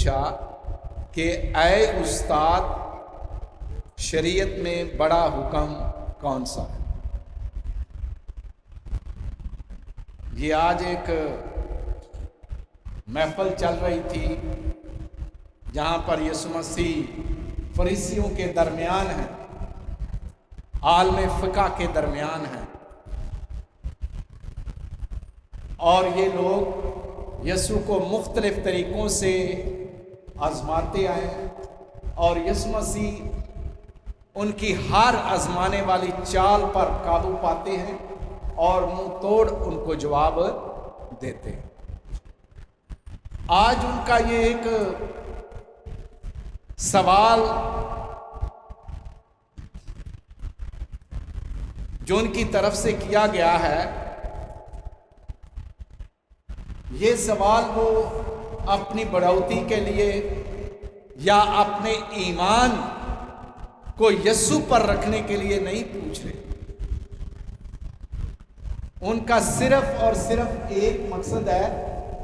پوچھا کہ اے استاد شریعت میں بڑا حکم کون سا ہے؟ یہ آج ایک محفل چل رہی تھی جہاں پر یسوع مسیح فریسیوں کے درمیان ہے، عالم فقہ کے درمیان ہے، اور یہ لوگ یسوع کو مختلف طریقوں سے آزماتے آئے اور یسوع مسیح ان کی ہر آزمانے والی چال پر قابو پاتے ہیں اور منہ توڑ ان کو جواب دیتے ہیں۔ آج ان کا یہ ایک سوال جو ان کی طرف سے کیا گیا ہے، یہ سوال وہ اپنی بڑھوتی کے لیے یا اپنے ایمان کو یسوع پر رکھنے کے لیے نہیں پوچھ رہے۔ ان کا صرف اور صرف ایک مقصد ہے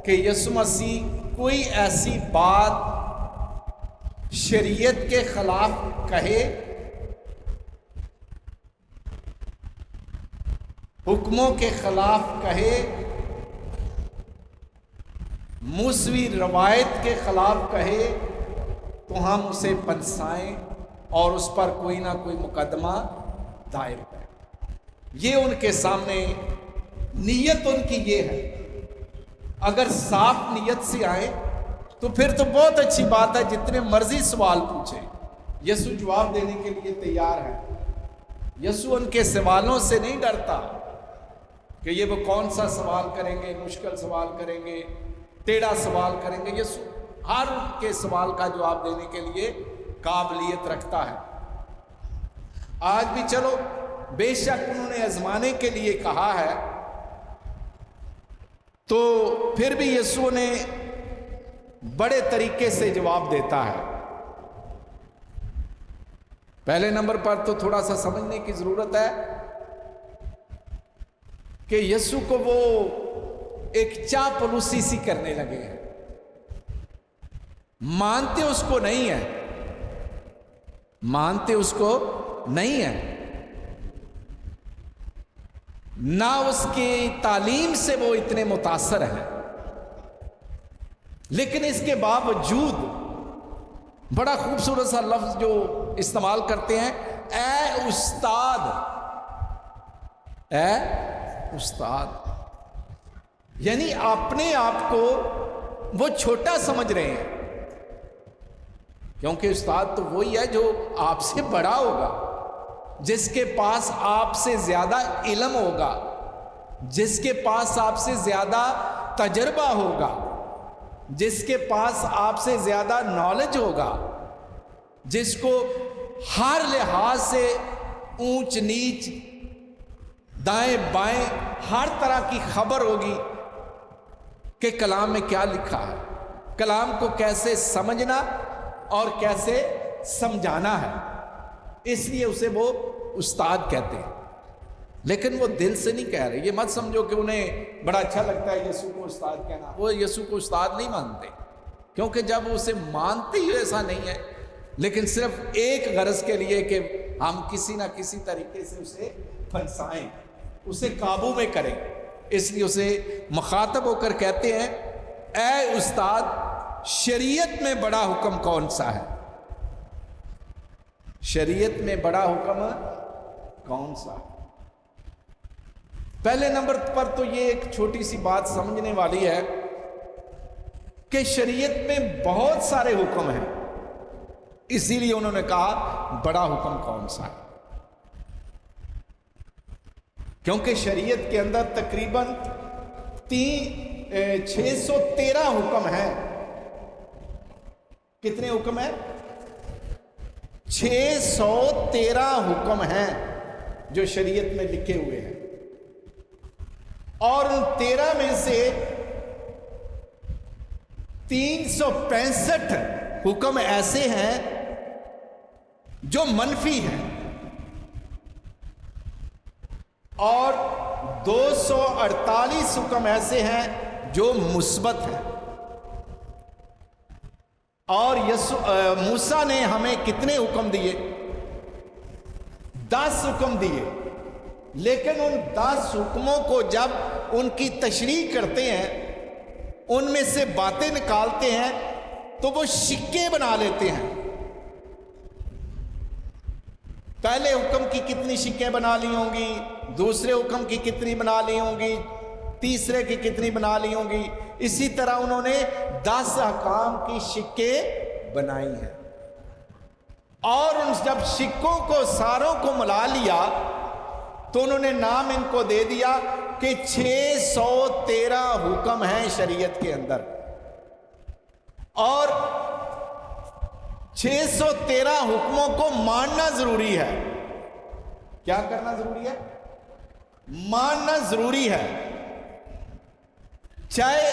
کہ یسوع مسیح کوئی ایسی بات شریعت کے خلاف کہے، حکموں کے خلاف کہے، موسوی روایت کے خلاف کہے تو ہم اسے پنسائیں اور اس پر کوئی نہ کوئی مقدمہ دائر کریں۔ یہ ان کے سامنے نیت ان کی یہ ہے۔ اگر صاف نیت سے آئیں تو پھر تو بہت اچھی بات ہے، جتنے مرضی سوال پوچھیں، یسوع جواب دینے کے لیے تیار ہے۔ یسوع ان کے سوالوں سے نہیں ڈرتا کہ یہ وہ کون سا سوال کریں گے، مشکل سوال کریں گے، ٹیڑھا سوال کریں گے۔ یسوع ہر کے سوال کا جواب دینے کے لیے قابلیت رکھتا ہے۔ آج بھی چلو بے شک انہوں نے آزمانے کے لیے کہا ہے، تو پھر بھی یسوع نے بڑے طریقے سے جواب دیتا ہے۔ پہلے نمبر پر تو تھوڑا سا سمجھنے کی ضرورت ہے کہ یسوع کو وہ ایک چاپلوسی سی کرنے لگے ہیں، مانتے اس کو نہیں ہے، مانتے اس کو نہیں ہے، نہ اس کی تعلیم سے وہ اتنے متاثر ہیں، لیکن اس کے باوجود بڑا خوبصورت سا لفظ جو استعمال کرتے ہیں، اے استاد، اے استاد، یعنی اپنے آپ کو وہ چھوٹا سمجھ رہے ہیں، کیونکہ استاد تو وہی ہے جو آپ سے بڑا ہوگا، جس کے پاس آپ سے زیادہ علم ہوگا، جس کے پاس آپ سے زیادہ تجربہ ہوگا، جس کے پاس آپ سے زیادہ نالج ہوگا، جس کو ہر لحاظ سے اونچ نیچ، دائیں بائیں ہر طرح کی خبر ہوگی کہ کلام میں کیا لکھا ہے، کلام کو کیسے سمجھنا اور کیسے سمجھانا ہے، اس لیے اسے وہ استاد کہتے ہیں۔ لیکن وہ دل سے نہیں کہہ رہے، یہ مت سمجھو کہ انہیں بڑا اچھا لگتا ہے یسوع کو استاد کہنا، وہ یسوع کو استاد نہیں مانتے، کیونکہ جب وہ اسے مانتے ہی ایسا نہیں ہے، لیکن صرف ایک غرض کے لیے کہ ہم کسی نہ کسی طریقے سے اسے پھنسائیں، اسے قابو میں کریں، اس لیے اسے مخاطب ہو کر کہتے ہیں، اے استاد شریعت میں بڑا حکم کون سا ہے؟ شریعت میں بڑا حکم کون سا ہے؟ پہلے نمبر پر تو یہ ایک چھوٹی سی بات سمجھنے والی ہے کہ شریعت میں بہت سارے حکم ہیں، اسی لیے انہوں نے کہا بڑا حکم کون سا ہے، کیونکہ شریعت کے اندر تقریباً 613 حکم ہیں۔ کتنے حکم ہیں؟ 613 حکم ہیں جو شریعت میں لکھے ہوئے ہیں، اور ان 13 میں سے 365 حکم ایسے ہیں جو منفی ہیں، اور 248 حکم ایسے ہیں جو مثبت ہیں۔ اور موسیٰ نے ہمیں کتنے حکم دیے؟ 10 حکم دیے، لیکن ان 10 حکموں کو جب ان کی تشریح کرتے ہیں، ان میں سے باتیں نکالتے ہیں، تو وہ شکے بنا لیتے ہیں۔ پہلے حکم کی کتنی شکیں بنا لی ہوں گی، دوسرے حکم کی کتنی بنا لی ہوں گی، تیسرے کی کتنی بنا لی ہوں گی، اسی طرح انہوں نے 10 احکام کی شکیں بنائی ہیں۔ اور ان جب شکوں کو ساروں کو ملا لیا تو انہوں نے نام ان کو دے دیا کہ 613 حکم ہیں شریعت کے اندر، اور 613 حکموں کو ماننا ضروری ہے۔ کیا کرنا ضروری ہے؟ ماننا ضروری ہے، چاہے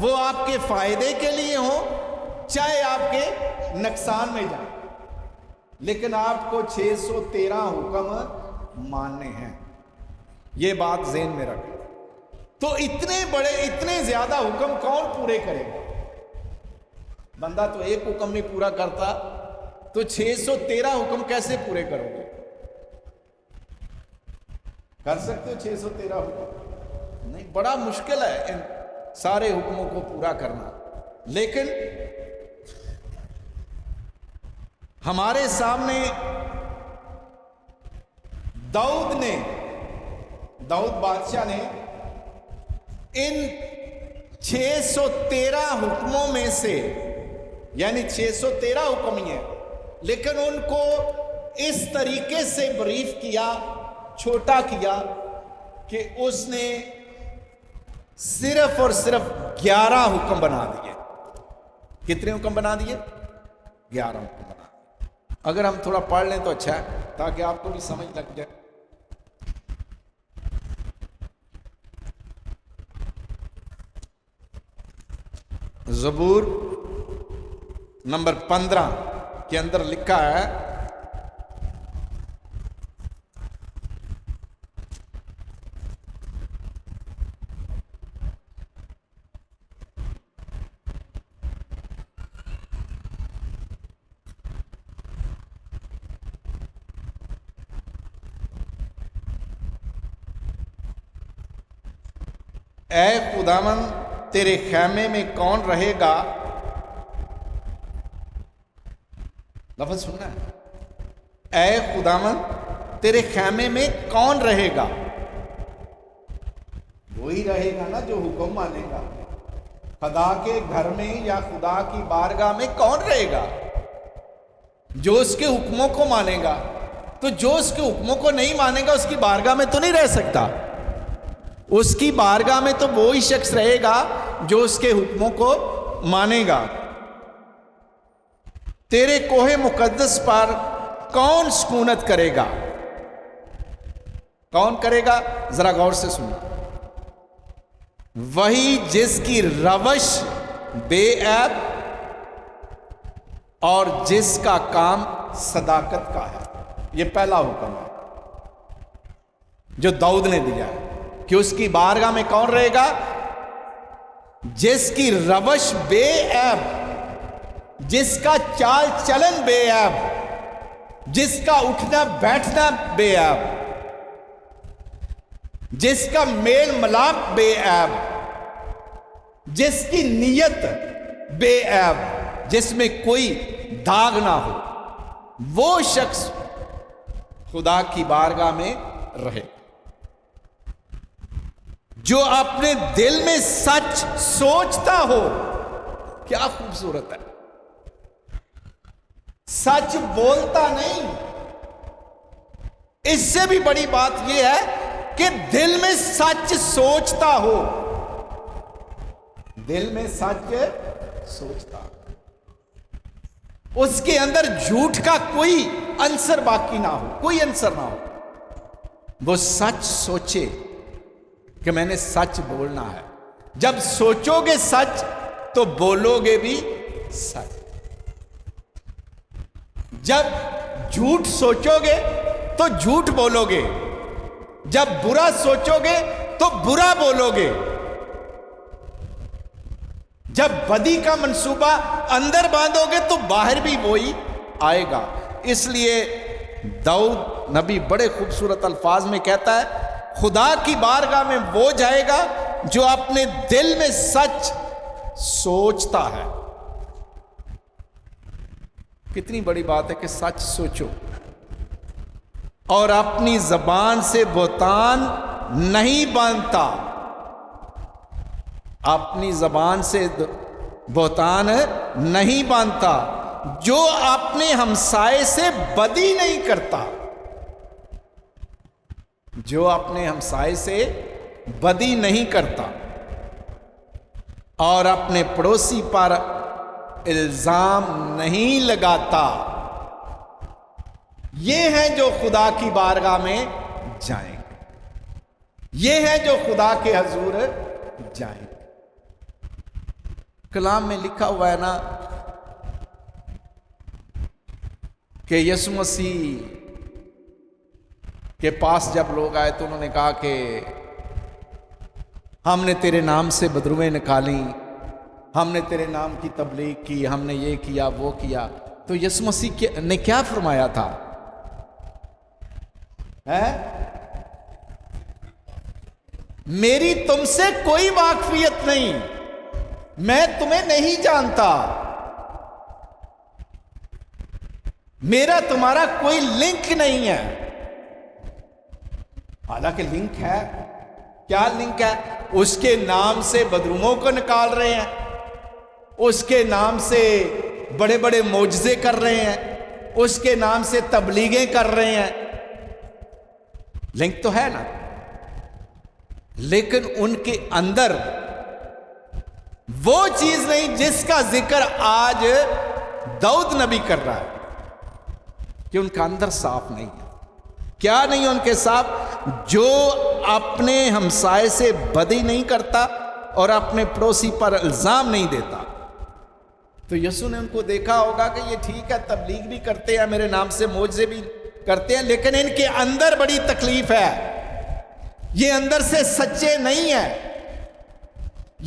وہ آپ کے فائدے کے لیے ہوں، چاہے آپ کے نقصان میں جائیں، لیکن آپ کو 613 حکم ماننے ہیں۔ یہ بات ذہن میں رکھیں۔ تو اتنے بڑے، اتنے زیادہ حکم کون پورے کرے گا؟ بندہ تو ایک حکم نہیں پورا کرتا، تو 613 حکم کیسے پورے کرو گے؟ کر سکتے ہو 613 حکم؟ نہیں، بڑا مشکل ہے ان سارے حکموں کو پورا کرنا۔ لیکن ہمارے سامنے داؤد بادشاہ نے ان 613 حکموں میں سے، یعنی 613 حکم ہی ہیں، لیکن ان کو اس طریقے سے بریف کیا، چھوٹا کیا، کہ اس نے صرف اور صرف 11 حکم بنا دیے۔ کتنے حکم بنا دیے؟ 11 حکم بنا دیے۔ اگر ہم تھوڑا پڑھ لیں تو اچھا ہے، تاکہ آپ کو بھی سمجھ لگ جائے۔ زبور نمبر 15 کے اندر لکھا ہے، اے خداوند تیرے خیمے میں کون رہے گا؟ لفظ سننا ہے، اے خداوند تیرے خیمے میں کون رہے گا؟ وہی رہے گا نا جو حکم مانے گا۔ خدا کے گھر میں یا خدا کی بارگاہ میں کون رہے گا؟ جو اس کے حکموں کو مانے گا۔ تو جو اس کے حکموں کو نہیں مانے گا، اس کی بارگاہ میں تو نہیں رہ سکتا۔ اس کی بارگاہ میں تو وہی شخص رہے گا جو اس کے حکموں کو مانے گا۔ تیرے کوہ مقدس پر کون سکونت کرے گا؟ کون کرے گا؟ ذرا غور سے سنو۔ وہی جس کی روش بے عیب اور جس کا کام صداقت کا ہے۔ یہ پہلا حکم ہے جو داؤد نے دیا ہے، کہ اس کی بارگاہ میں کون رہے گا؟ جس کی روش بے عیب، جس کا چال چلن بے عیب، جس کا اٹھنا بیٹھنا بے عیب، جس کا میل ملاپ بے عیب، جس کی نیت بے عیب، جس میں کوئی داغ نہ ہو، وہ شخص خدا کی بارگاہ میں رہے۔ جو اپنے دل میں سچ سوچتا ہو۔ کیا خوبصورت ہے، سچ بولتا نہیں۔ اس سے بھی بڑی بات یہ ہے کہ دل میں سچ سوچتا ہو۔ دل میں سچ سوچتا ہو، اس کے اندر جھوٹ کا کوئی عنصر باقی نہ ہو، کوئی عنصر نہ ہو۔ وہ سچ سوچے کہ میں نے سچ بولنا ہے۔ جب سوچو گے سچ تو بولو گے بھی سچ۔ جب جھوٹ سوچو گے تو جھوٹ بولو گے، جب برا سوچو گے تو برا بولو گے، جب بدی کا منصوبہ اندر باندھو گے تو باہر بھی وہی آئے گا. اس لیے داؤد نبی بڑے خوبصورت الفاظ میں کہتا ہے خدا کی بارگاہ میں وہ جائے گا جو اپنے دل میں سچ سوچتا ہے. کتنی بڑی بات ہے کہ سچ سوچو اور اپنی زبان سے بہتان نہیں باندھتا. اپنی زبان سے بہتان نہیں باندھتا. جو اپنے ہمسائے سے بدی نہیں کرتا. جو اپنے ہمسائے سے بدی نہیں کرتا اور اپنے پڑوسی پر الزام نہیں لگاتا. یہ ہیں جو خدا کی بارگاہ میں جائیں گے. یہ ہیں جو خدا کے حضور جائیں گے. کلام میں لکھا ہوا ہے نا کہ یسوع مسیح کے پاس جب لوگ آئے تو انہوں نے کہا کہ ہم نے تیرے نام سے بدروہیں نکالی, ہم نے تیرے نام کی تبلیغ کی, ہم نے یہ کیا وہ کیا. تو یسوع مسیح نے کیا فرمایا تھا؟ میری تم سے کوئی واقفیت نہیں, میں تمہیں نہیں جانتا, میرا تمہارا کوئی لنک نہیں ہے. حالانکہ لنک ہے. کیا لنک ہے؟ اس کے نام سے بدروموں کو نکال رہے ہیں, اس کے نام سے بڑے بڑے معجزے کر رہے ہیں, اس کے نام سے تبلیغیں کر رہے ہیں. لنک تو ہے نا. لیکن ان کے اندر وہ چیز نہیں جس کا ذکر آج داؤد نبی کر رہا ہے کہ ان کا اندر صاف نہیں ہے. کیا نہیں ان کے صاف؟ جو اپنے ہمسائے سے بدی نہیں کرتا اور اپنے پڑوسی پر الزام نہیں دیتا. تو یسوع نے ان کو دیکھا ہوگا کہ یہ ٹھیک ہے, تبلیغ بھی کرتے ہیں, میرے نام سے معجزے بھی کرتے ہیں, لیکن ان کے اندر بڑی تکلیف ہے. یہ اندر سے سچے نہیں ہیں,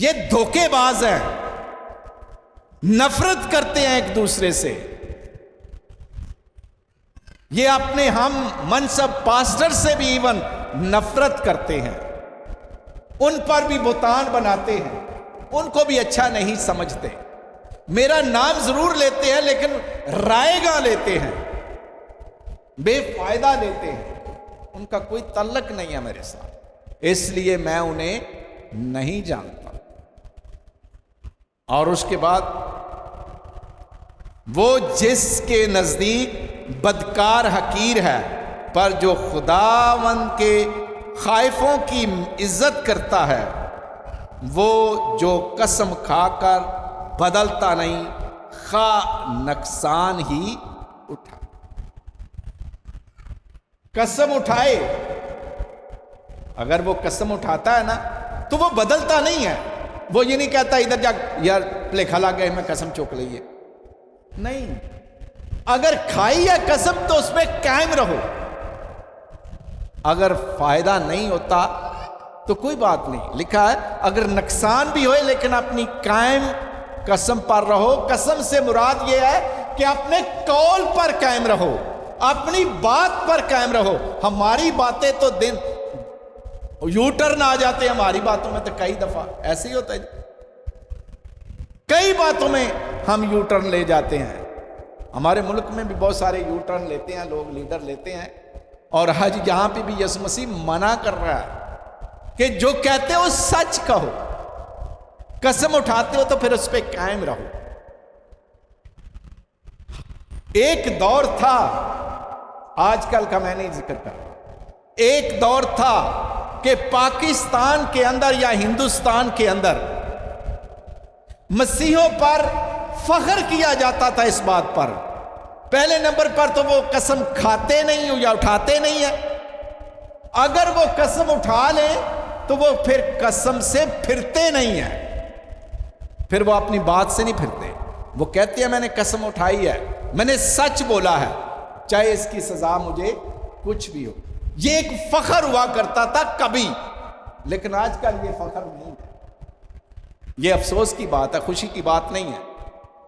یہ دھوکے باز ہیں, نفرت کرتے ہیں ایک دوسرے سے. یہ اپنے ہم منصب پاسٹر سے بھی ایون نفرت کرتے ہیں, ان پر بھی بہتان بناتے ہیں, ان کو بھی اچھا نہیں سمجھتے. میرا نام ضرور لیتے ہیں لیکن رائے گاہ لیتے ہیں, بے فائدہ لیتے ہیں, ان کا کوئی تعلق نہیں ہے میرے ساتھ, اس لیے میں انہیں نہیں جانتا. اور اس کے بعد وہ جس کے نزدیک بدکار حقیر ہے, پر جو خداوند کے خائفوں کی عزت کرتا ہے, وہ جو قسم کھا کر بدلتا نہیں, خواہ نقصان ہی اٹھا. قسم اٹھائے, اگر وہ قسم اٹھاتا ہے نا تو وہ بدلتا نہیں ہے. وہ یہ نہیں کہتا ادھر جا یار پلے کھلا گئے میں قسم چوک لئیے, نہیں. اگر کھائی ہے قسم تو اس پہ قائم رہو. اگر فائدہ نہیں ہوتا تو کوئی بات نہیں. لکھا ہے اگر نقصان بھی ہوئے لیکن اپنی قائم قسم پر رہو. قسم سے مراد یہ ہے کہ اپنے قول پر قائم رہو, اپنی بات پر قائم رہو. ہماری باتیں تو دن یو ٹرن آ جاتے ہیں ہماری باتوں میں, تو کئی دفعہ ایسے ہی ہوتا ہے, کئی باتوں میں ہم یو ٹرن لے جاتے ہیں. ہمارے ملک میں بھی بہت سارے یو ٹرن لیتے ہیں لوگ, لیڈر لیتے ہیں. اور حج یہاں پہ بھی یسوع مسیح منع کر رہا ہے کہ جو کہتے ہو سچ کہو, قسم اٹھاتے ہو تو پھر اس پہ قائم رہو. ایک دور تھا, آج کل کا میں نہیں ذکر کر رہا, ایک دور تھا کہ پاکستان کے اندر یا ہندوستان کے اندر مسیحوں پر فخر کیا جاتا تھا اس بات پر. پہلے نمبر پر تو وہ قسم کھاتے نہیں ہو یا اٹھاتے نہیں ہیں. اگر وہ قسم اٹھا لیں تو وہ پھر قسم سے پھرتے نہیں ہیں, پھر وہ اپنی بات سے نہیں پھرتے. وہ کہتے ہیں میں نے قسم اٹھائی ہے, میں نے سچ بولا ہے, چاہے اس کی سزا مجھے کچھ بھی ہو. یہ ایک فخر ہوا کرتا تھا کبھی, لیکن آج کل یہ فخر نہیں ہے. یہ افسوس کی بات ہے، خوشی کی بات نہیں ہے،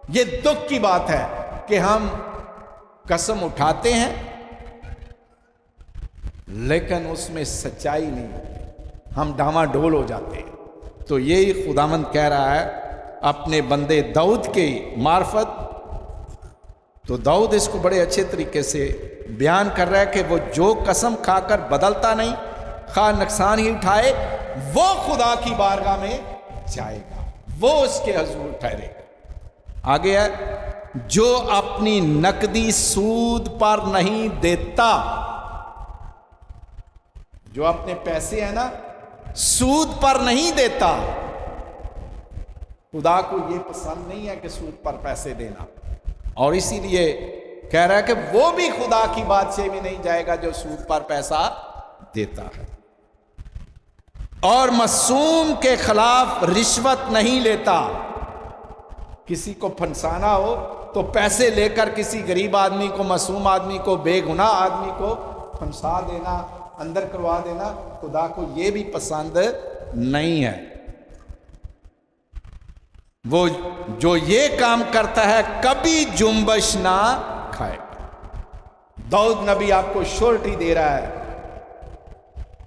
یہ دکھ کی بات ہے کہ ہم قسم اٹھاتے ہیں لیکن اس میں سچائی نہیں ہوتی، ہم ڈاما ڈول ہو جاتے ہیں۔ تو یہی خداوند کہہ رہا ہے اپنے بندے داؤد کی معرفت۔ تو داؤد اس کو بڑے اچھے طریقے سے بیان کر رہا ہے کہ وہ جو قسم کھا کر بدلتا نہیں، خواہ نقصان ہی اٹھائے، وہ خدا کی بارگاہ میں جائے گا، وہ اس کے حضور ٹھہرے گا۔ آگے ہے جو اپنی نقدی سود پر نہیں دیتا، جو اپنے پیسے ہیں نا سود پر نہیں دیتا، خدا کو یہ پسند نہیں ہے کہ سود پر پیسے دینا، اور اسی لیے کہہ رہا ہے کہ وہ بھی خدا کی بادشاہی میں نہیں جائے گا جو سود پر پیسہ دیتا ہے، اور معصوم کے خلاف رشوت نہیں لیتا۔ کسی کو پھنسانا ہو تو پیسے لے کر کسی غریب آدمی کو، معصوم آدمی کو، بے گناہ آدمی کو پھنسا دینا، اندر کروا دینا، خدا کو یہ بھی پسند نہیں ہے۔ وہ جو یہ کام کرتا ہے کبھی جنبش نہ کھائے۔ داؤد نبی آپ کو شورٹی دے رہا ہے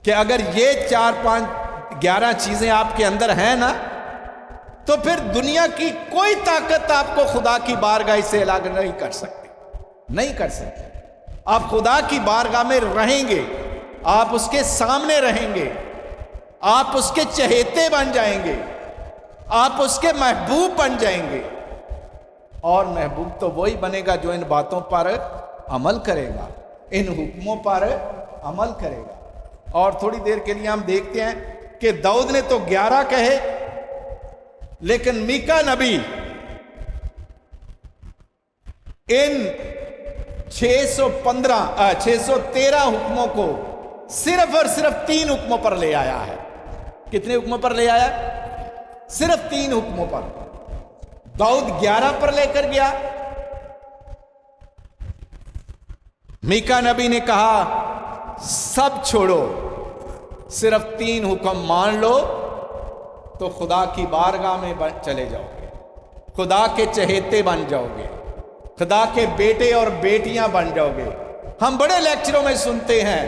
کہ اگر یہ 4 5 11 چیزیں آپ کے اندر ہیں نا تو پھر دنیا کی کوئی طاقت آپ کو خدا کی بارگاہ سے الگ نہیں کر سکتی، نہیں کر سکتی۔ آپ خدا کی بارگاہ میں رہیں گے، آپ اس کے سامنے رہیں گے، آپ اس کے چہیتے بن جائیں گے، آپ اس کے محبوب بن جائیں گے، اور محبوب تو وہی بنے گا جو ان باتوں پر عمل کرے گا، ان حکموں پر عمل کرے گا۔ اور تھوڑی دیر کے لیے ہم دیکھتے ہیں کہ داؤد نے تو 11 کہے، لیکن میکا نبی ان 613 حکموں کو صرف اور صرف 3 حکموں پر لے آیا ہے۔ کتنے حکموں پر لے آیا؟ صرف 3 حکموں پر۔ داؤد 11 پر لے کر گیا، میکا نبی نے کہا سب چھوڑو، صرف 3 حکم مان لو تو خدا کی بارگاہ میں چلے جاؤ گے، خدا کے چہیتے بن جاؤ گے، خدا کے بیٹے اور بیٹیاں بن جاؤ گے۔ ہم بڑے لیکچروں میں سنتے ہیں،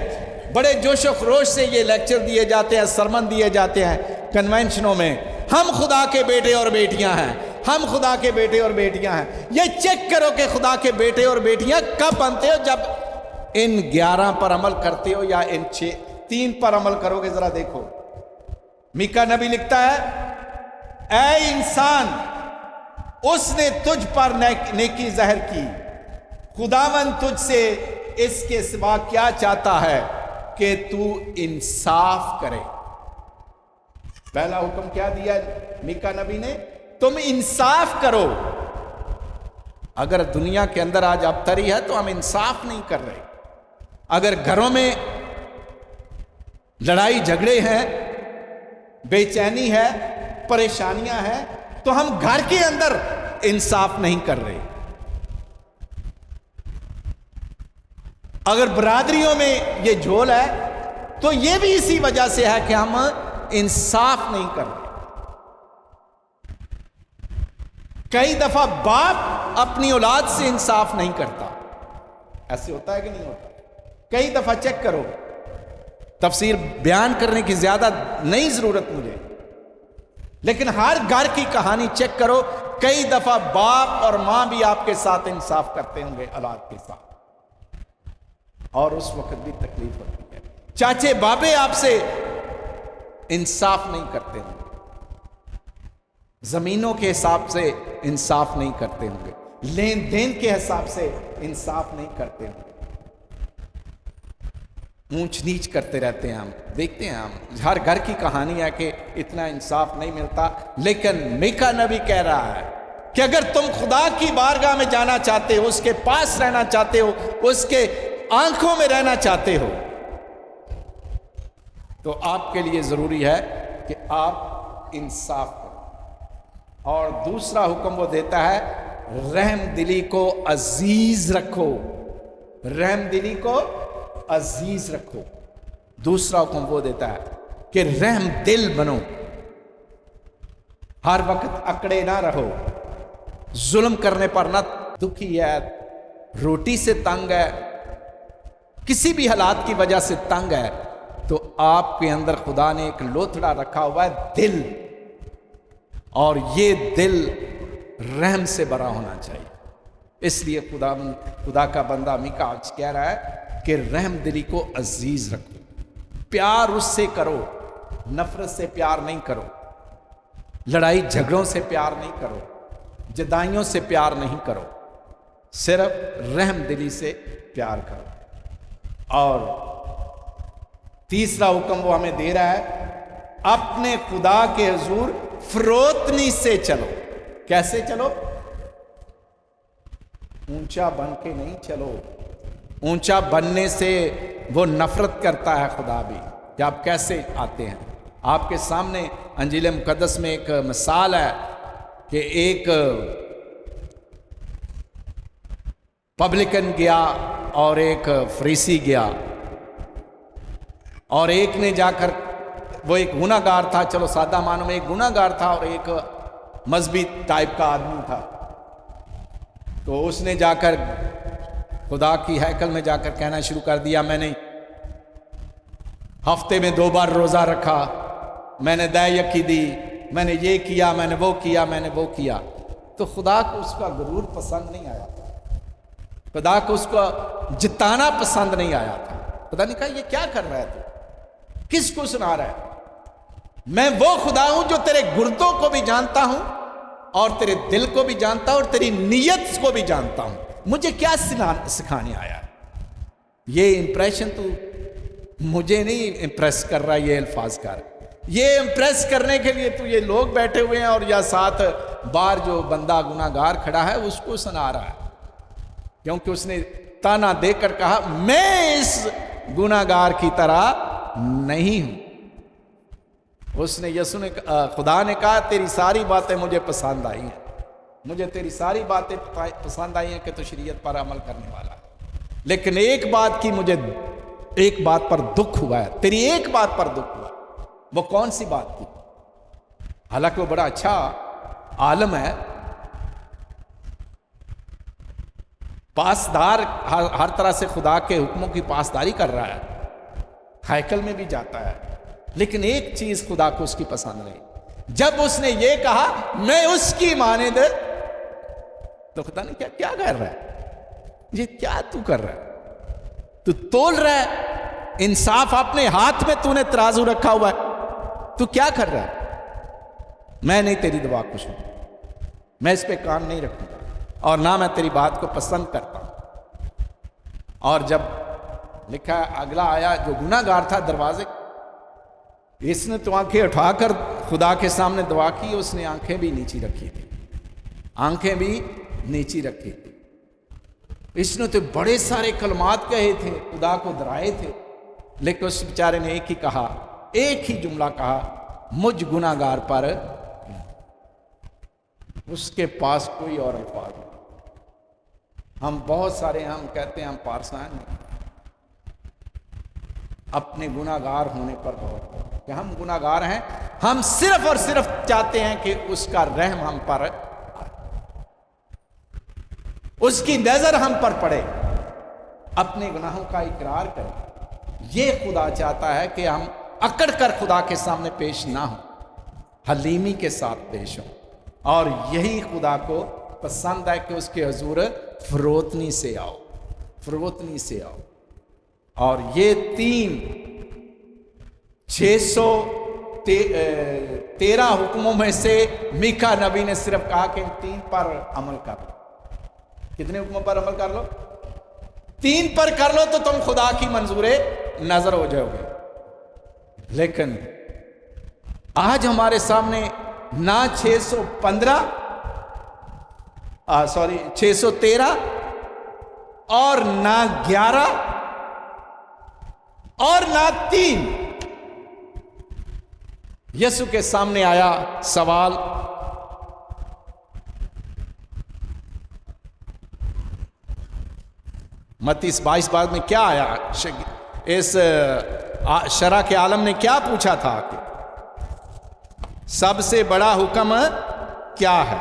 بڑے جوش و خروش سے یہ لیکچر دیے جاتے ہیں، سرمن دیے جاتے ہیں کنونشنوں میں، ہم خدا کے بیٹے اور بیٹیاں ہیں، ہم خدا کے بیٹے اور بیٹیاں ہیں۔ یہ چیک کرو کہ خدا کے بیٹے اور بیٹیاں کب بنتے ہو؟ جب ان 11 پر عمل کرتے ہو یا ان 3 پر عمل کرو گے؟ ذرا دیکھو، میکا نبی لکھتا ہے اے انسان، اس نے تجھ پر نیکی ظاہر کی، خداوند تجھ سے اس کے سوا کیا چاہتا ہے کہ تو انصاف کرے۔ پہلا حکم کیا دیا میکا نبی نے؟ تم انصاف کرو۔ اگر دنیا کے اندر آج ابتری ہے تو ہم انصاف نہیں کر رہے۔ اگر گھروں میں لڑائی جھگڑے ہیں، بے چینی ہے، پریشانیاں ہیں، تو ہم گھر کے اندر انصاف نہیں کر رہے۔ اگر برادریوں میں یہ جھول ہے تو یہ بھی اسی وجہ سے ہے کہ ہم انصاف نہیں کر رہے۔ کئی دفعہ باپ اپنی اولاد سے انصاف نہیں کرتا، ایسے ہوتا ہے کہ نہیں ہوتا؟ کئی دفعہ چیک کرو، تفسیر بیان کرنے کی زیادہ نہیں ضرورت مجھے، لیکن ہر گھر کی کہانی چیک کرو، کئی دفعہ باپ اور ماں بھی آپ کے ساتھ انصاف کرتے ہوں گے اولاد کے ساتھ، اور اس وقت بھی تکلیف ہوتی ہے۔ چاچے بابے آپ سے انصاف نہیں کرتے ہوں گے، زمینوں کے حساب سے انصاف نہیں کرتے ہوں گے، لین دین کے حساب سے انصاف نہیں کرتے ہوں گے، اونچ نیچ کرتے رہتے ہیں۔ ہم دیکھتے ہیں، ہم ہر گھر کی کہانی ہے کہ اتنا انصاف نہیں ملتا۔ لیکن میکا نبی کہہ رہا ہے کہ اگر تم خدا کی بارگاہ میں جانا چاہتے ہو، اس کے پاس رہنا چاہتے ہو، اس کے آنکھوں میں رہنا چاہتے ہو، تو آپ کے لیے ضروری ہے کہ آپ انصاف کرو۔ اور دوسرا حکم وہ دیتا ہے رحم دلی کو عزیز رکھو، رحم دلی کو عزیز رکھو۔ دوسرا حکم وہ دیتا ہے کہ رحم دل بنو۔ ہر وقت اکڑے نہ رہو، ظلم کرنے پر نہ دکھی ہے، روٹی سے تنگ ہے، کسی بھی حالات کی وجہ سے تنگ ہے، تو آپ کے اندر خدا نے ایک لوتھڑا رکھا ہوا ہے، دل، اور یہ دل رحم سے بھرا ہونا چاہیے۔ اس لیے خدا کا بندہ میکا آج کہہ رہا ہے کہ رحم دلی کو عزیز رکھو، پیار اس سے کرو، نفرت سے پیار نہیں کرو، لڑائی جھگڑوں سے پیار نہیں کرو، جدائیوں سے پیار نہیں کرو، صرف رحم دلی سے پیار کرو۔ اور تیسرا حکم وہ ہمیں دے رہا ہے، اپنے خدا کے حضور فروتنی سے چلو۔ کیسے چلو؟ اونچا بن کے نہیں چلو، اونچا بننے سے وہ نفرت کرتا ہے خدا بھی، کہ آپ کیسے آتے ہیں۔ آپ کے سامنے انجیل مقدس میں ایک مثال ہے کہ ایک پبلکن گیا اور ایک فریسی گیا، اور ایک نے جا کر، وہ ایک گناہ گار تھا، چلو سادہ معنوں میں ایک گناہ گار تھا اور ایک مذہبی ٹائپ کا آدمی تھا، تو اس نے جا کر خدا کی ہیکل میں جا کر کہنا شروع کر دیا، میں نے ہفتے میں 2 بار روزہ رکھا، میں نے دے یکی دی، میں نے یہ کیا، میں نے وہ کیا، میں نے وہ کیا۔ تو خدا کو اس کا غرور پسند نہیں آیا تھا، خدا کو اس کا جتانا پسند نہیں آیا تھا۔ خدا نے کہا یہ کیا کر رہا ہے تو، کس کو سنا رہا ہے؟ میں وہ خدا ہوں جو تیرے گردوں کو بھی جانتا ہوں اور تیرے دل کو بھی جانتا ہوں اور تیری نیت کو بھی جانتا ہوں، مجھے کیا سکھانے آیا؟ یہ امپریشن تو مجھے نہیں امپریس کر رہا، یہ الفاظ کر، یہ امپریس کرنے کے لیے تو یہ لوگ بیٹھے ہوئے ہیں اور یا ساتھ باہر جو بندہ گناہ گار کھڑا ہے اس کو سنا رہا ہے، کیونکہ اس نے تانا دے کر کہا میں اس گناہ گار کی طرح نہیں ہوں۔ اس نے خدا نے کہا تیری ساری باتیں مجھے پسند آئی ہیں، مجھے تیری ساری باتیں پسند آئی ہیں کہ تو شریعت پر عمل کرنے والا ہے، لیکن ایک بات پر دکھ ہوا ہے، تیری ایک بات پر دکھ ہوا۔ وہ کون سی بات تھی؟ حالانکہ وہ بڑا اچھا عالم ہے، پاسدار، ہر طرح سے خدا کے حکموں کی پاسداری کر رہا ہے، ہیکل میں بھی جاتا ہے، لیکن ایک چیز خدا کو اس کی پسند نہیں۔ جب اس نے یہ کہا میں اس کی مانند، تو خدا نے کیا کر رہا ہے؟ یہ کیا تو کر رہا ہے؟ تو تول رہا ہے انصاف اپنے ہاتھ میں، تو نے ترازو رکھا ہوا ہے، تو کیا کر رہا ہے؟ میں نہیں تیری دعا کو سنوں، میں اس پہ کان نہیں رکھوں گا، اور نہ میں تیری بات کو پسند کرتا ہوں۔ اور جب لکھا اگلا آیا جو گناہ گار تھا دروازے، اس نے تو آنکھیں اٹھا کر خدا کے سامنے دعا کی، اس نے آنکھیں بھی نیچی رکھی تھی، آنکھیں بھی نیچی رکھی تھی۔ اس نے تو بڑے سارے کلمات کہے تھے، خدا کو ڈرائے تھے، لیکن اس بیچارے نے ایک ہی کہا، ایک ہی جملہ کہا، مجھ گناہ گار پر۔ اس کے پاس کوئی اور الفاظ نہیں۔ ہم بہت سارے ہم کہتے ہیں ہم پارسان ہیں، اپنے گناہ گار ہونے پر بہت کہ ہم گناہ گار ہیں، ہم صرف اور صرف چاہتے ہیں کہ اس کا رحم ہم پر، اس کی نظر ہم پر پڑے، اپنے گناہوں کا اقرار کریں۔ یہ خدا چاہتا ہے کہ ہم اکڑ کر خدا کے سامنے پیش نہ ہوں، حلیمی کے ساتھ پیش ہوں، اور یہی خدا کو پسند ہے کہ اس کے حضور فروتنی سے آؤ، فروتنی سے آؤ۔ اور یہ 613 حکموں میں سے میکا نبی نے صرف کہا کہ ان 3 پر عمل کر لو۔ کتنے حکموں پر عمل کر لو؟ 3 پر کر لو تو تم خدا کی منظور نظر ہو جاؤ گے۔ لیکن آج ہمارے سامنے نہ 613 اور نہ 11 اور نہ 3۔ یسوع کے سامنے آیا سوال، متی 22 بعد میں کیا آیا؟ اس شرع کے عالم نے کیا پوچھا تھا کہ سب سے بڑا حکم کیا ہے؟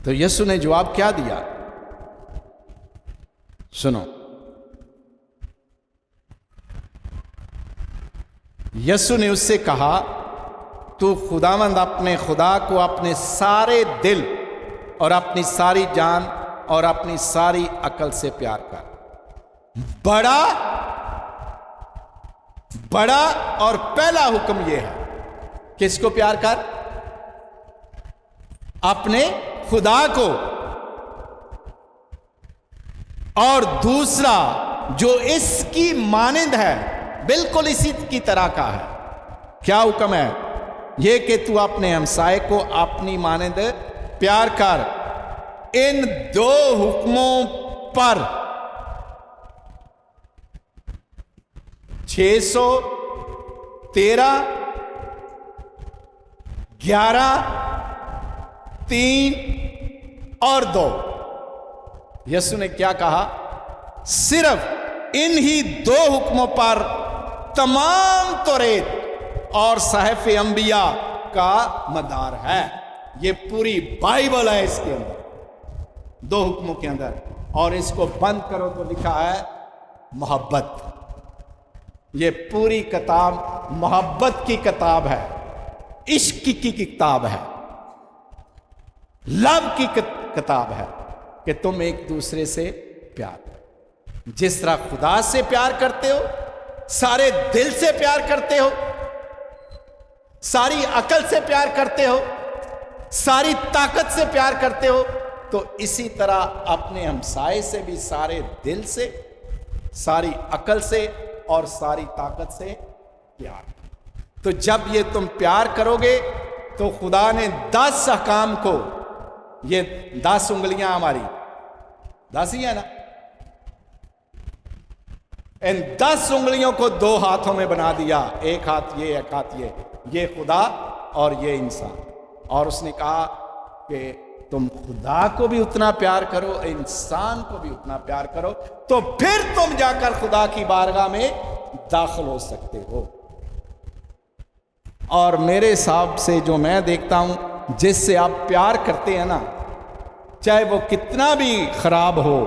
تو یسوع نے جواب کیا دیا؟ سنو، یسوع نے اس سے کہا، تو خداوند اپنے خدا کو اپنے سارے دل اور اپنی ساری جان اور اپنی ساری عقل سے پیار کر۔ بڑا اور پہلا حکم یہ ہے، کس کو پیار کر؟ اپنے خدا کو۔ اور دوسرا جو اس کی مانند ہے، بالکل اسی کی طرح کا ہے، کیا حکم ہے؟ یہ کہ تو اپنے ہمسائے کو اپنی مانند پیار کر۔ ان دو حکموں پر 613 11 3 اور 2 یسوع نے کیا کہا؟ صرف ان ہی دو حکموں پر تمام توریت اور صحائف انبیاء کا مدار ہے۔ یہ پوری بائبل ہے اس کے اندر، دو حکموں کے اندر۔ اور اس کو بند کرو تو لکھا ہے محبت۔ یہ پوری کتاب محبت کی کتاب ہے، عشق کی کتاب ہے، لو کی کتاب ہے کہ تم ایک دوسرے سے پیار کرو۔ جس طرح خدا سے پیار کرتے ہو، سارے دل سے پیار کرتے ہو، ساری عقل سے پیار کرتے ہو، ساری طاقت سے پیار کرتے ہو، تو اسی طرح اپنے ہمسائے سے بھی سارے دل سے، ساری عقل سے اور ساری طاقت سے پیار۔ تو جب یہ تم پیار کرو گے تو خدا نے 10 احکام کو، یہ 10 انگلیاں ہماری 10 ہی ہے نا، ان 10 انگلیوں کو 2 ہاتھوں میں بنا دیا، ایک ہاتھ یہ، ایک ہاتھ یہ خدا اور یہ انسان۔ اور اس نے کہا کہ تم خدا کو بھی اتنا پیار کرو، انسان کو بھی اتنا پیار کرو، تو پھر تم جا کر خدا کی بارگاہ میں داخل ہو سکتے ہو۔ اور میرے حساب سے جو میں دیکھتا ہوں، جس سے آپ پیار کرتے ہیں نا، چاہے وہ کتنا بھی خراب ہو،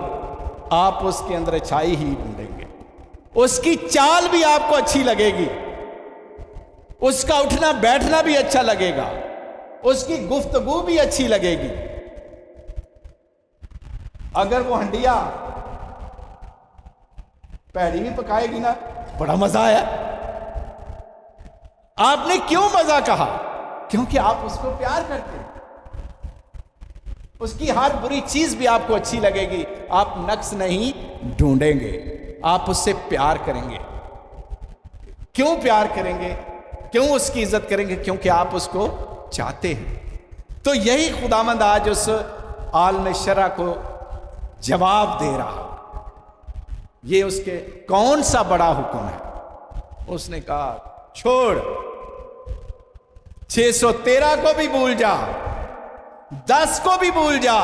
آپ اس کے اندر اچھائی ہی ڈھونڈیں گے، اس کی چال بھی آپ کو اچھی لگے گی، اس کا اٹھنا بیٹھنا بھی اچھا لگے گا، اس کی گفتگو بھی اچھی لگے گی۔ اگر وہ ہنڈیا پیڑی بھی پکائے گی نا، بڑا مزہ آیا۔ آپ نے کیوں مزہ کہا؟ کیونکہ آپ اس کو پیار کرتے ہیں، اس کی ہر بری چیز بھی آپ کو اچھی لگے گی، آپ نقص نہیں ڈھونڈیں گے، آپ اس سے پیار کریں گے۔ کیوں پیار کریں گے؟ کیوں اس کی عزت کریں گے؟ کیونکہ آپ اس کو چاہتے ہیں۔ تو یہی خداوند آج اس عالم شرع کو جواب دے رہا، یہ اس کے کون سا بڑا حکم ہے؟ اس نے کہا چھوڑ، 613 کو بھی بھول جا، 10 کو بھی بھول جا،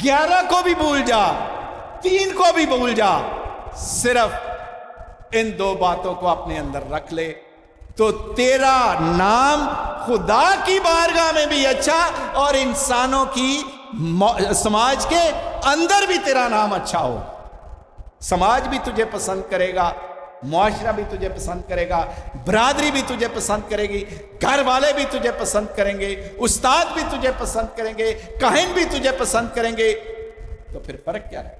11 کو بھی بھول جا، 3 کو بھی بھول جا، صرف ان 2 باتوں کو اپنے اندر رکھ لے، تو تیرا نام خدا کی بارگاہ میں بھی اچھا، اور انسانوں کی سماج کے اندر بھی تیرا نام اچھا ہو۔ سماج بھی تجھے پسند کرے گا، معاشرہ بھی تجھے پسند کرے گا، برادری بھی تجھے پسند کرے گی، گھر والے بھی تجھے پسند کریں گے، استاد بھی تجھے پسند کریں گے، کاہن بھی تجھے پسند کریں گے۔ تو پھر فرق کیا ہے؟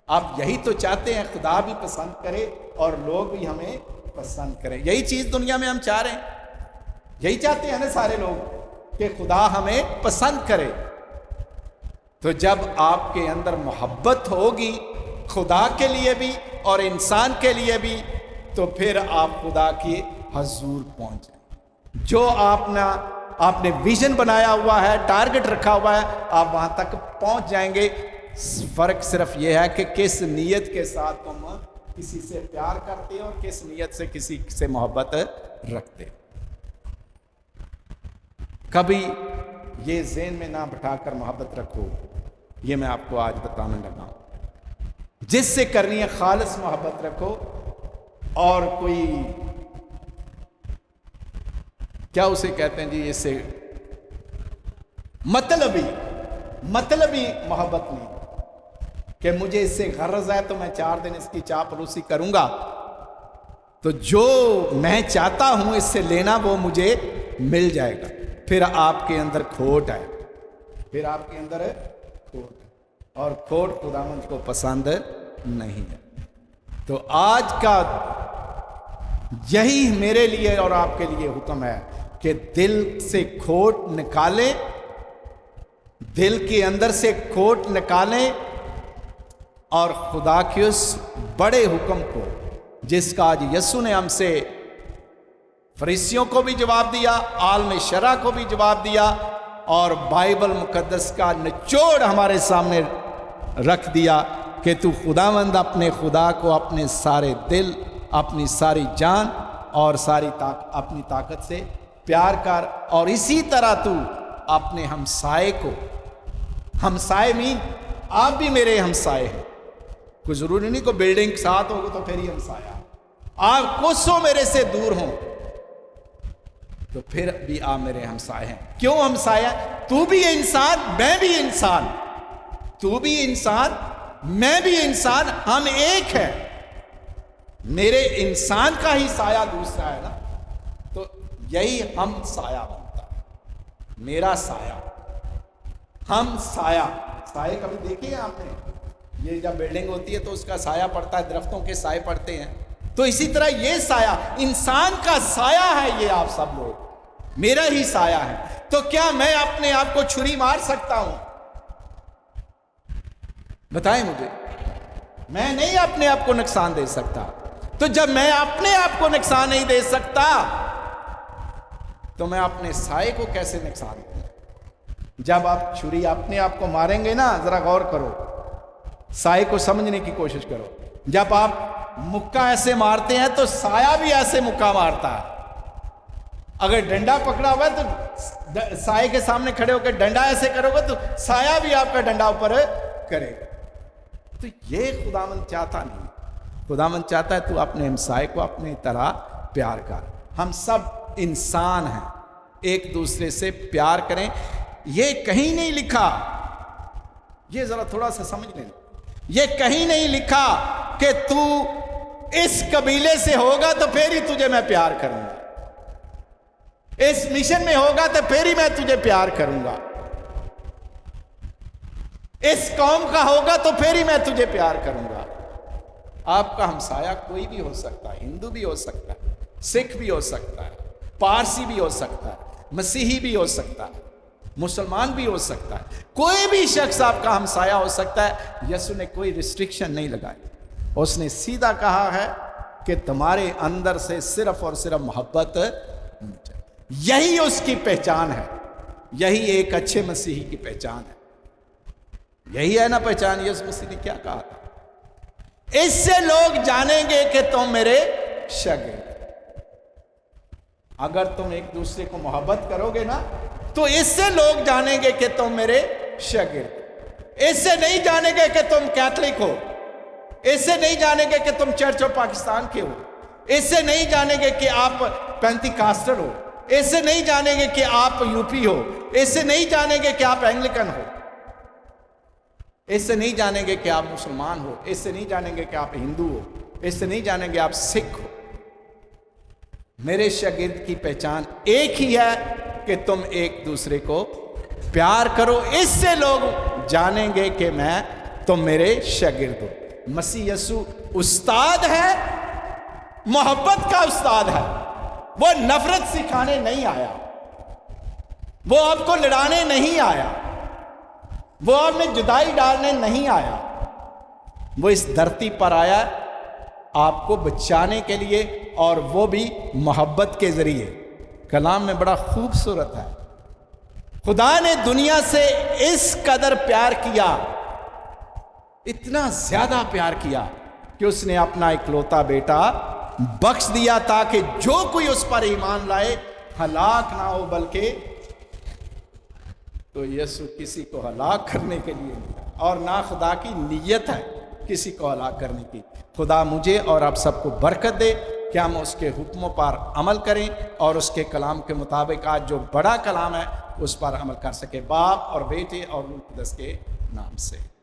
آپ یہی تو چاہتے ہیں، خدا بھی پسند کرے اور لوگ بھی ہمیں پسند کریں۔ یہی چیز دنیا میں ہم چاہ رہے ہیں، یہی چاہتے ہیں نا سارے لوگ، کہ خدا ہمیں پسند کرے۔ تو جب آپ کے اندر محبت ہوگی خدا کے لیے بھی اور انسان کے لیے بھی، تو پھر آپ خدا کی حضور پہنچ جائیں۔ جو آپ نے ویژن بنایا ہوا ہے، ٹارگٹ رکھا ہوا ہے، آپ وہاں تک پہنچ جائیں گے۔ فرق صرف یہ ہے کہ کس نیت کے ساتھ تم کسی سے پیار کرتے اور کس نیت سے کسی سے محبت رکھتے۔ کبھی یہ ذہن میں نہ بٹھا کر محبت رکھو، یہ میں آپ کو آج بتانے لگا ہوں۔ جس سے کرنی ہے خالص محبت رکھو. اور کوئی کیا اسے کہتے ہیں جی، اس سے مطلبی محبت نہیں کہ مجھے اس سے غرض ہے تو میں 4 دن اس کی چاپلوسی کروں گا، تو جو میں چاہتا ہوں اس سے لینا وہ مجھے مل جائے گا. پھر آپ کے اندر کھوٹ ہے، اور کھوٹ خداوند کو پسند نہیں ہے. تو آج کا یہی میرے لیے اور آپ کے لیے حکم ہے کہ دل سے کھوٹ نکالیں، دل کے اندر سے کھوٹ نکالیں، اور خدا کے اس بڑے حکم کو جس کا آج یسوع نے ہم سے فریسیوں کو بھی جواب دیا، عالم شرع کو بھی جواب دیا، اور بائبل مقدس کا نچوڑ ہمارے سامنے رکھ دیا کہ تو خداوند اپنے خدا کو اپنے سارے دل، اپنی ساری جان اور ساری اپنی طاقت سے پیار کر، اور اسی طرح تو اپنے ہمسائے کو، ہمسائے مین آپ بھی میرے ہمسائے ہیں، کوئی ضروری نہیں کوئی بلڈنگ ساتھ ہوگا تو پھر ہی ہمسایہ، آپ کوسوں میرے سے دور ہوں تو پھر بھی آپ میرے ہمسائے ہیں. کیوں ہمسایہ؟ تو بھی انسان، میں بھی انسان، تو بھی انسان، میں بھی انسان، ہم ایک ہیں. میرے انسان کا ہی سایہ دوسرا ہے نا، تو یہی ہم سایہ بنتا ہے، میرا سایہ، ہم سایہ کبھی دیکھے ہیں آپ نے؟ یہ جب بلڈنگ ہوتی ہے تو اس کا سایہ پڑتا ہے، درختوں کے سائے پڑتے ہیں، تو اسی طرح یہ سایہ انسان کا سایہ ہے. یہ آپ سب لوگ میرا ہی سایہ ہے. تو کیا میں اپنے آپ کو چھری مار سکتا ہوں؟ بتائیں مجھے. میں نہیں اپنے آپ کو نقصان دے سکتا. تو جب میں اپنے آپ کو نقصان نہیں دے سکتا تو میں اپنے سائے کو کیسے نقصان دوں؟ جب آپ چھری اپنے آپ کو ماریں گے نا، ذرا غور کرو، سائے کو سمجھنے کی کوشش کرو. جب آپ مکہ ایسے مارتے ہیں تو سایہ بھی ایسے مکہ مارتا ہے. اگر ڈنڈا پکڑا ہوا ہے تو سائے کے سامنے کھڑے ہو کے ڈنڈا ایسے کرو گے تو سایہ بھی آپ کا ڈنڈا اوپر کرے گا. تو یہ خداوند چاہتا نہیں. خداوند چاہتا ہے تو اپنے ہمسائے کو اپنی طرح پیار کر. ہم سب انسان ہیں، ایک دوسرے سے پیار کریں. یہ کہیں نہیں لکھا، یہ ذرا تھوڑا سا سمجھ لیں، یہ کہیں نہیں لکھا کہ تو اس قبیلے سے ہوگا تو پھر ہی تجھے میں پیار کروں گا، اس مشن میں ہوگا تو پھر ہی میں تجھے پیار کروں گا، اس قوم کا ہوگا تو پھر ہی میں تجھے پیار کروں گا. آپ کا ہمسایہ کوئی بھی ہو سکتا ہے، ہندو بھی ہو سکتا ہے، سکھ بھی ہو سکتا ہے، پارسی بھی ہو سکتا ہے، مسیحی بھی ہو سکتا ہے، مسلمان بھی ہو سکتا ہے، کوئی بھی شخص آپ کا ہمسایہ ہو سکتا ہے. یسوع نے کوئی ریسٹرکشن نہیں لگائی. اس نے سیدھا کہا ہے کہ تمہارے اندر سے صرف اور صرف محبت، یہی اس کی پہچان ہے، یہی ایک اچھے مسیحی کی پہچان ہے. یہی ہے نا پہچان. یسوع مسیح نے کیا کہا تھا؟ اس سے لوگ جانیں گے کہ تم میرے شاگرد. اگر تم ایک دوسرے کو محبت کرو گے نا تو اس سے لوگ جانیں گے کہ تم میرے شاگرد. اس سے نہیں جانیں گے کہ تم کیتھولک ہو، اس سے نہیں جانیں گے کہ تم چرچ آف پاکستان کے ہو، اس سے نہیں جانیں گے کہ آپ پینتی کاسٹر ہو، اس سے نہیں جانیں گے کہ آپ یو پی ہو، اس سے نہیں جانیں گے کہ آپ اینگلیکن ہو، اس سے نہیں جانیں گے کہ آپ مسلمان ہو، اس سے نہیں جانیں گے کہ آپ ہندو ہو، اس سے نہیں جانیں گے آپ سکھ ہو. میرے شاگرد کی پہچان ایک ہی ہے کہ تم ایک دوسرے کو پیار کرو. اس سے لوگ جانیں گے کہ میں تم میرے شاگرد ہو. مسیح یسوع استاد ہے، محبت کا استاد ہے. وہ نفرت سکھانے نہیں آیا، وہ آپ کو لڑانے نہیں آیا، وہ آپ میں جدائی ڈالنے نہیں آیا. وہ اس دھرتی پر آیا آپ کو بچانے کے لیے، اور وہ بھی محبت کے ذریعے. کلام میں بڑا خوبصورت ہے، خدا نے دنیا سے اس قدر پیار کیا، اتنا زیادہ پیار کیا کہ اس نے اپنا اکلوتا بیٹا بخش دیا تاکہ جو کوئی اس پر ایمان لائے ہلاک نہ ہو بلکہ. تو یسوع کسی کو ہلاک کرنے کے لیے نہیں، اور نہ خدا کی نیت ہے کسی کو ہلاک کرنے کی۔ خدا مجھے اور آپ سب کو برکت دے کہ ہم اس کے حکموں پر عمل کریں اور اس کے کلام کے مطابق آج جو بڑا کلام ہے اس پر عمل کر سکے، باپ اور بیٹے اور روح القدس کے نام سے۔